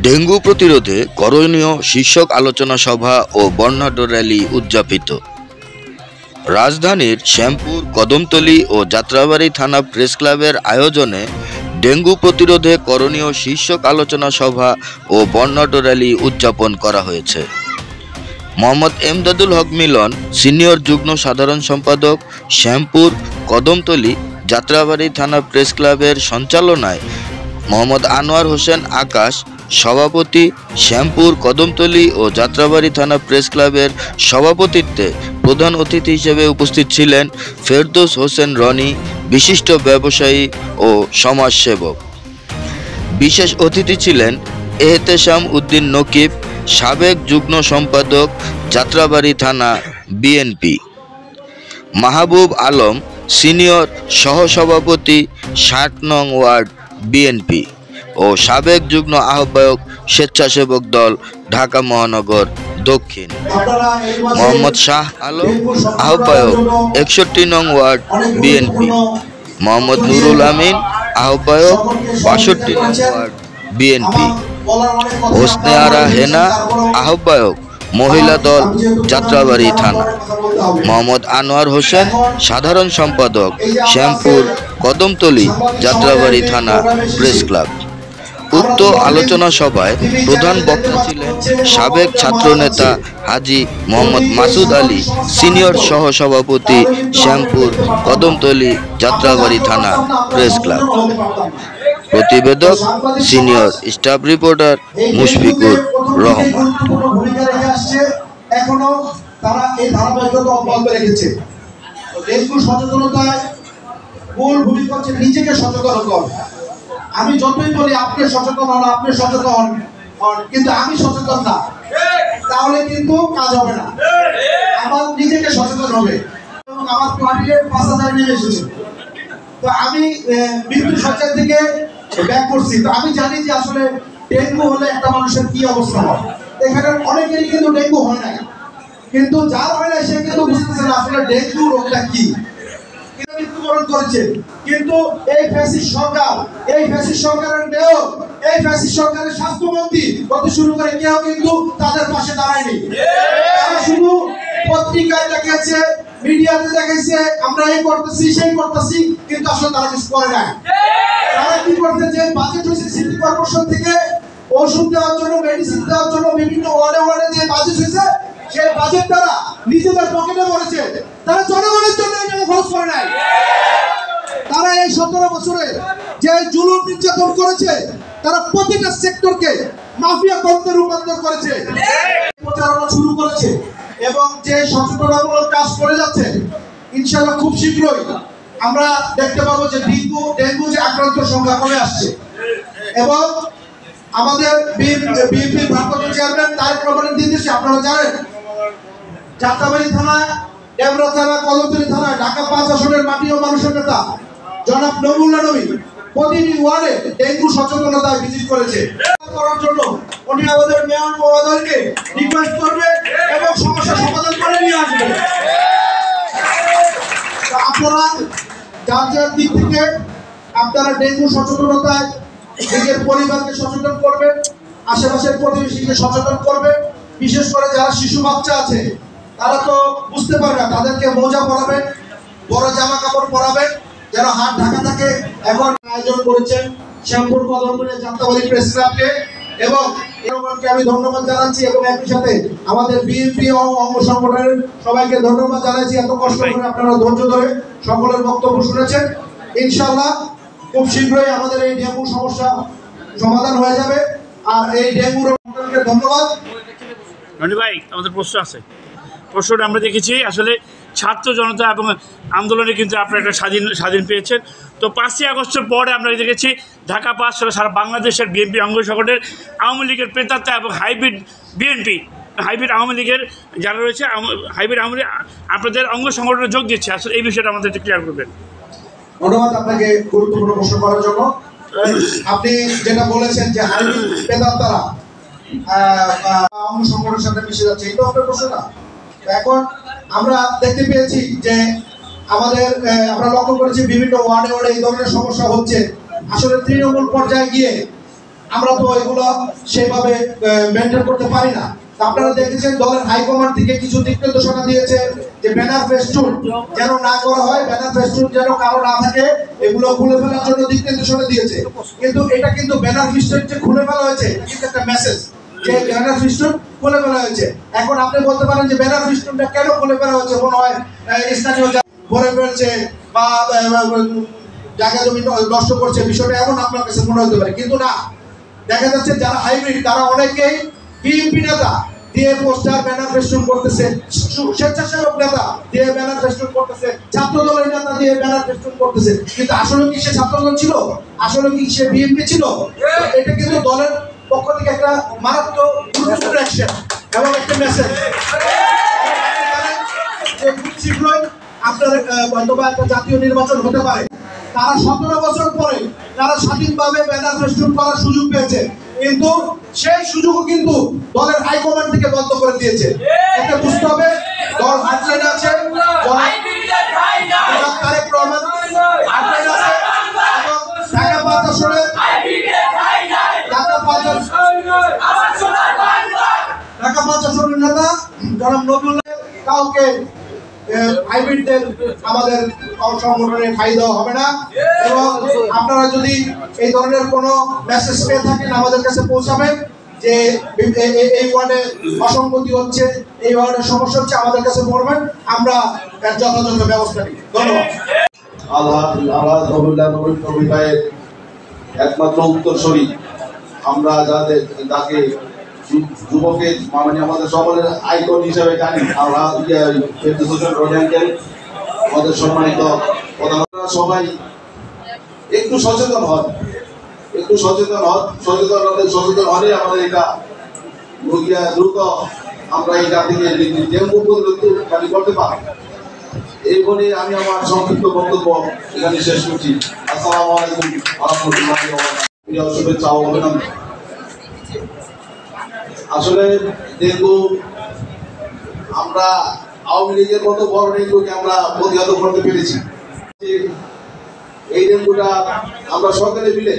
Dengue প্রতিরোধে করণীয় শীর্ষক আলোচনা সভা ও বর্ণাঢ্য র্যালি উদযাপিত। রাজধানীর শ্যামপুর, কদমতলী ও যাত্রাবাড়ী থানা প্রেস ক্লাবের আয়োজনে ডেঙ্গু প্রতিরোধে করণীয় শীর্ষক আলোচনা সভা ও বর্ণাঢ্য র্যালি উদযাপন করা হয়েছে। মোহাম্মদ এমদাদুল হক মিলন, সিনিয়র যুগ্ম সাধারণ সম্পাদক, শ্যামপুর, কদমতলী, যাত্রাবাড়ী থানা প্রেস ক্লাবের সঞ্চালনায় মোহাম্মদ আনোয়ার হোসেন আকাশ, সভাপতি, শ্যামপুর, কদমতলী ও যাত্রাবাড়ী থানা প্রেস ক্লাবের সভাপতিত্বে প্রধান অতিথি হিসেবে উপস্থিত ছিলেন ফেরদৌস হোসেন রনি, বিশিষ্ট ব্যবসায়ী ও সমাজসেবক। বিশেষ অতিথি ছিলেন এহতেশাম উদ্দিন নকিব, সাবেক যুগ্ম সম্পাদক, যাত্রাবাড়ী থানা বিএনপি, মাহবুব আলম, সিনিয়র সহসভাপতি, ৬০ নং ওয়ার্ড বিএনপি ও সাবেক যুগ্ম আহ্বায়ক, স্বেচ্ছাসেবক দল, ঢাকা মহানগর দক্ষিণ, মোহাম্মদ শাহ আলম, আহ্বায়ক, ৬১ নং ওয়ার্ড বিএনপি, মোহাম্মদ নুরুল আমিন, আহ্বায়ক, ৬২ নং ওয়ার্ড বিএনপি, হোসনে আরা হেনা, আহ্বায়ক, মহিলা দল, যাত্রাবাড়ী থানা, মোহাম্মদ আনোয়ার হোসেন, সাধারণ সম্পাদক, শ্যামপুর, কদমতলী, যাত্রাবাড়ী থানা প্রেস ক্লাব। উক্ত আলোচনা সভায় প্রধান বক্তা ছিলেন সাবেক ছাত্রনেতা হাজী মোহাম্মদ মাসুদ আলী, সিনিয়র সহসভাপতি, শ্যামপুর, কদমতলী, যাত্রাবাড়ী থানা প্রেস ক্লাব। প্রতিবেদক senior staff reporter Mushfiqur Rahman. এখনো তারা এই ধারাবাহিকতা অব্যাহত রেখেছে। ডেঙ্গু সচেতনতায় মূল ভূমিকা হচ্ছে নিজেকে সচেতন করা। আমি যতই বলি আপনি সচেতন হন, আপনি সচেতন হন, কিন্তু আমি সচেতন না, তাহলে কিন্তু কাজ হবে না। আমার নিজেকে সচেতন হবে। এবং আমার পার্টিতে ৫,০০০ নেমে এসেছে। তো আমি মৃত্যু সজ্জা থেকে ব্যাক করছি। তো আমি জানি যে আসলে ডেঙ্গু হলে একটা মানুষের কি অবস্থা হয়। এখানে অনেকেরই কিন্তু ডেঙ্গু হয় না, কিন্তু যার হয় না সে কিন্তু বুঝতেছে না আসলে ডেঙ্গু রোগটা কি। মৃত্যুবরণ করেছে, কিন্তু এই ফ্যাসিস্ট সরকার, এই ফ্যাসিস্ট সরকারের মেয়র, এই ফ্যাসিস্ট সরকারের স্বাস্থ্যমন্ত্রী হতে শুরু করে কেউ কিন্তু তাদের পাশে দাঁড়ায়নি। তারা শুধু পত্রিকায় দেখাচ্ছে, মিডিয়াতে দেখাইছে আমরা এই করতেছি সেই করতেছি, কিন্তু আসলে তারা কিছু করে না। তারা কি করতে, যে বাজেট হয়েছে সিটি কর্পোরেশন থেকে ওষুধ দেওয়ার জন্য, মেডিসিন দেওয়ার জন্য বিভিন্ন ওয়ার্ডে ওয়ার্ডে যে বাজেট হয়েছে, সেই বাজেট তারা নিজেদের পকেটে করেছে। তারা জনগণের জন্য এটা খরচ করে নাই। তারা এই ১৭ বছরে যে জুলুম নির্যাতন করেছে, তারা প্রতিটা সেক্টরকে মাফিয়া তন্ত্রে রূপান্তর করেছে, প্রচারণা শুরু করেছে এবং যে সচেতনতামূলক কাজ করে যাচ্ছে। ইনশাআল্লাহ খুব শীঘ্রই আমরা দেখতে পাবো যে ডেঙ্গু যে আক্রান্ত সংখ্যা কমে আসছে। এবং আমাদের বিএনপির ভারপ্রাপ্ত চেয়ারম্যান তারেক রহমানের নির্দেশে আপনারা জানেন যাত্রাবাড়ী থানা, ডেমরা থানা, কদমতলী থানা, ঢাকা ৫ আসনের মাটি ও মানুষের নেতা জনাব নবুল্লাহ নবী প্রতিটি ওয়ার্ডে ডেঙ্গু সচেতনতায় ভিজিট করেছে। করার জন্য উনি আমাদের মেয়র মহোদয়কে রিকোয়েস্ট করবে এবং সমস্যা সমাধান করে নিয়ে আসবে। আপনারা যার যার দিক থেকে আপনারা ডেঙ্গু সচেতনতায় নিজের পরিবারকে সচেতন করবেন, আশেপাশের প্রতিবেশীকে সচেতন করবেন। বিশেষ করে যারা শিশু বাচ্চা আছে তারা তো বুঝতে পারবে না, তাদেরকে মোজা পরাবেন, বড় জামা কাপড় পরাবেন যেন হাত ঢাকা থাকে। এখন আয়োজন করেছেন শ্যামপুর, কদমতলী, যাত্রাবাড়ী প্রেস ক্লাবকে এবং এরকমকে আমি ধন্যবাদ জানাচ্ছি এবং একই সাথে আমাদের বিএনপি ও অঙ্গ সংগঠনের সবাইকে ধন্যবাদ জানাচ্ছি। এত কষ্ট করে আপনারা ধৈর্য ধরে সকলের বক্তব্য শুনেছেন। ইনশাআল্লাহ খুব শীঘ্রই আমাদের এই ডেঙ্গু সমস্যা সমাধান হয়ে যাবে। আর এই ডেঙ্গু রোগকে ধন্যবাদ। রনি ভাই, আমাদের প্রশ্ন আছে। প্রশ্নটা আমরা দেখেছি আসলে ছাত্র জনতা এবং আন্দোলনে কিন্তু আপনারা একটা স্বাধীন পেয়েছেন। তো ৫ই আগস্টের পরে আমরা দেখেছি ঢাকা ৫ সারা বাংলাদেশের বিএনপি অঙ্গ সংগঠনের, আওয়ামী লীগের প্রেতাত্মা এবং হাইব্রিড বিএনপি, হাইব্রিড আওয়ামী লীগের যারা রয়েছে, হাইব্রিড আওয়ামী লীগ আপনাদের অঙ্গ সংগঠনে যোগ দিচ্ছে। আসলে এই বিষয়টা আমাদের একটু ক্লিয়ার করবেন। ধন্যবাদ আপনাকে গুরুত্বপূর্ণ প্রশ্ন করার জন্য। আপনি যেটা বলেছেন যে হাইব্রিড প্রেতাত্মারা অঙ্গ সংগঠনের সাথে মিশে যাচ্ছে, এই তো আপনার প্রশ্নটা। এখন আমরা দেখতে পেয়েছি যে আমরা লক্ষ্য করেছি বিভিন্ন ওয়ার্ডে ওয়ার্ডে এই ধরনের সমস্যা হচ্ছে। আসলে তৃণমূল পর্যায়ে গিয়ে আমরা তো এগুলো সেভাবে মেনটেন করতে পারি না। আপনারা দেখেছেন দলের হাইকমান্ড থেকে কিছু দিক নির্দেশনা দিয়েছে যে ব্যানার ফেস্টুন যেন না করা হয়, ব্যানার ফেস্টুন যেন কারো না থাকে, এগুলো খুলে ফেলার জন্য দিক নির্দেশনা দিয়েছে। কিন্তু এটা কিন্তু ব্যানার ফেস্টুন যে খুলে ফেলা হয়েছে কিন্তু একটা মেসেজ যে ব্যানার ফেস্টুন খুলে ফেলা হয়েছে। এখন আপনি বলতে পারেন যে ব্যানার ফেস্টুনটা কেন খুলে ফেলা হয়েছে, মনে হয় স্থানীয় ভরে ফেলছে বা জায়গা জমি নষ্ট করছে, বিষয়টা এমন আপনার কাছে মনে হতে পারে, কিন্তু না। দেখা যাচ্ছে যারা হাইব্রিড তারা অনেকেই বিএনপি নেতা দিয়ে পোস্টার ব্যানার ফেস্টুন করতেছে, স্বেচ্ছাসেবক নেতা দিয়ে ব্যানার ফেস্টুন করতেছে, ছাত্র দলের নেতা দিয়ে ব্যানার ফেস্টুন করতেছে। কিন্তু আসলে কি সে ছাত্র দল ছিল? আসলে কি সে বিএনপি ছিল? এটা কিন্তু দলের পক্ষ থেকে একটা মারাত্মক গুরুত্বপূর্ণ অ্যাকশন এবং একটা মেসেজ। খুব শীঘ্রই আপনার হয়তোবা একটা জাতীয় নির্বাচন হতে পারে। তারা 17 বছর পরে তারা স্বাধীনভাবে ব্যানার ফেস্টুন করার সুযোগ পেয়েছে, কিন্তু সেই সুযোগও কিন্তু দলের হাইকমান্ড থেকে বন্ধ করে দিয়েছে। এটা বুঝতে হবে। দল হাইলাইন আছে, তারেক রহমান হাইলাইন আছে, এবং ঢাকা 5 আসনে ঢাকা 5 আসনের নেতা জনাব নবীউল্লাহ কাউকে হাইব্রিডদের আমাদের সংগঠনে ঠাঁই দেওয়া হবে না। এবং আপনারা যদি এই ধরনের কোনো মেসেজ পেয়ে থাকেন আমাদের কাছে পৌঁছাবেন যে এই ওয়ার্ডে অসঙ্গতি হচ্ছে, এই ওয়ার্ডের সমস্যা হচ্ছে, আমাদের কাছে বলবেন, আমরা এর যথাযথ ব্যবস্থা নিই। ধন্যবাদ। একমাত্র উত্তরসূরি আমরা যাদের তাকে যুবকের মানে আমাদের সকলের আইকন হিসেবে জানি আমরা আমাদের সম্মানিত প্রধানমন্ত্রী সবাই একটু সচেতন হন, সচেতন হলে আমাদের এটা দ্রুত আমরা এই জাতিকে ডেঙ্গু প্রতিরোধ করতে পারি। এই বলে আমি আমার সংক্ষিপ্ত বক্তব্য এখানে শেষ করছি। আসসালামু আলাইকুম ওয়া রাহমাতুল্লাহি ওয়া বারাকাতুহু। শুভেচ্ছা ও অভিনন্দন। আসলে ডেঙ্গু আমরা আওয়ামী লীগের মতো বড় ডেঙ্গুকে আমরা প্রতিহত করতে পেরেছি। এই ডেঙ্গুটা আমরা সকলে মিলে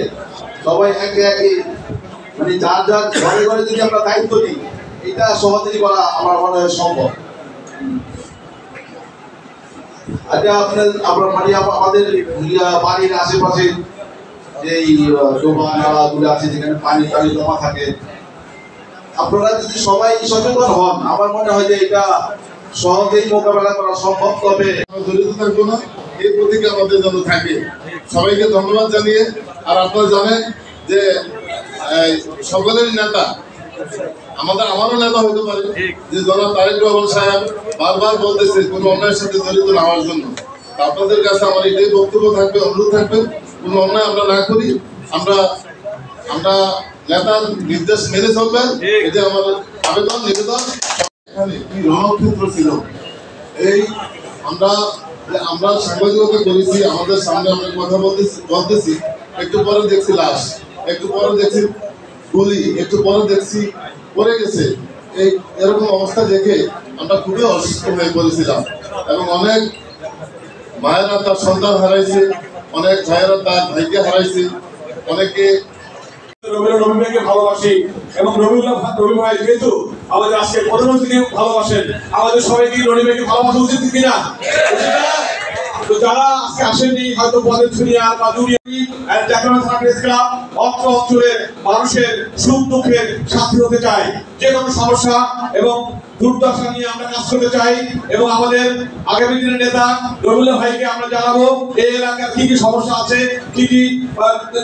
সবাই একে একে মানে যার যার ঘরে ঘরে যদি আমরা দায়িত্ব নিই, এটা সহজেই করা আমার মনে হয় সম্ভব। আচ্ছা আপনার মানে আমাদের বাড়ির আশেপাশে যেই ডোবা নালাগুলো আছে যেখানে পানি জমা থাকে, আপনারা যদি সবাই সচেতন হন আমার মনে হয় যে এটা সহজেই মোকাবেলা করা সম্ভব। তবে জড়িত থাকবো না, এই প্রতিজ্ঞা আমাদের জন্য থাকে। সবাইকে ধন্যবাদ জানিয়ে, আর আপনারা জানেন যে সকলেরই নেতা আমারও নেতা হতে পারে যে জনাব তারেক রহমান সাহেব বারবার বলতেছে কোনো অন্যায়ের সাথে জড়িত না হওয়ার জন্য। আপনাদের কাছে আমার এটাই বক্তব্য থাকবে, অনুরোধ থাকবে, কোনো অন্যায় আমরা না করি, আমরা নেতার নির্দেশ মেনে চলবেন, এটা আমার আবেদন নিবেদন। এখানে কি রণক্ষেত্র ছিল, এই আমরা সাংবাদিকতা করেছি, আমাদের সামনে আমরা কথা বলতেছি, একটু পরে দেখছি লাশ, একটু পরে দেখছি গুলি, একটু পরে দেখছি পড়ে গেছে। এরকম অবস্থা দেখে আমরা খুবই অসুস্থ হয়ে পড়েছিলাম এবং অনেক মায়েরা তার সন্তান হারাইছে, অনেক ভাইয়েরা তার ভাইকে হারাইছে, অনেকে রবি ভাইকে ভালোবাসি এবং রবি ভাই যেহেতু আমাদের আজকে প্রধানমন্ত্রীকে ভালোবাসেন, আমাদের সবাইকে রবি ভাইকে ভালোবাসা উচিত কিনা? তো যারা আজকে আসেননি হয়তো পদের জুনিয়র বা জুনিয়র থানা প্রেস ক্লাব অত্র অঞ্চলের মানুষের সুখ দুঃখের সাথী হতে চাই। যে কোনো সমস্যা এবং দুর্দশা নিয়ে আমরা কাজ করতে চাই এবং আমাদের আগামী দিনের নেতা রবিউল্লাহ ভাইকে আমরা জানাবো এই এলাকার কি কি সমস্যা আছে, কি কি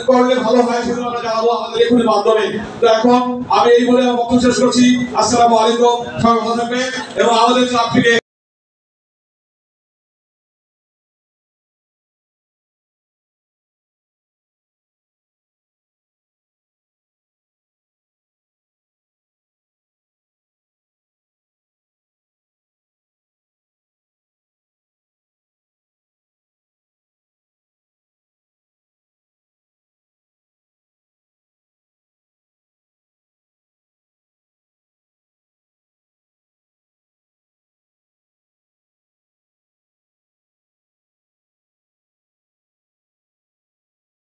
করলে ভালো হয় সেগুলো আমরা জানাবো আমাদের লেখনের মাধ্যমে। তো এখন আমি এই বলে বক্তব্য শেষ করছি। আসসালামু আলাইকুম, সবাই ভালো থাকবেন এবং আমাদের ক্লাব থেকে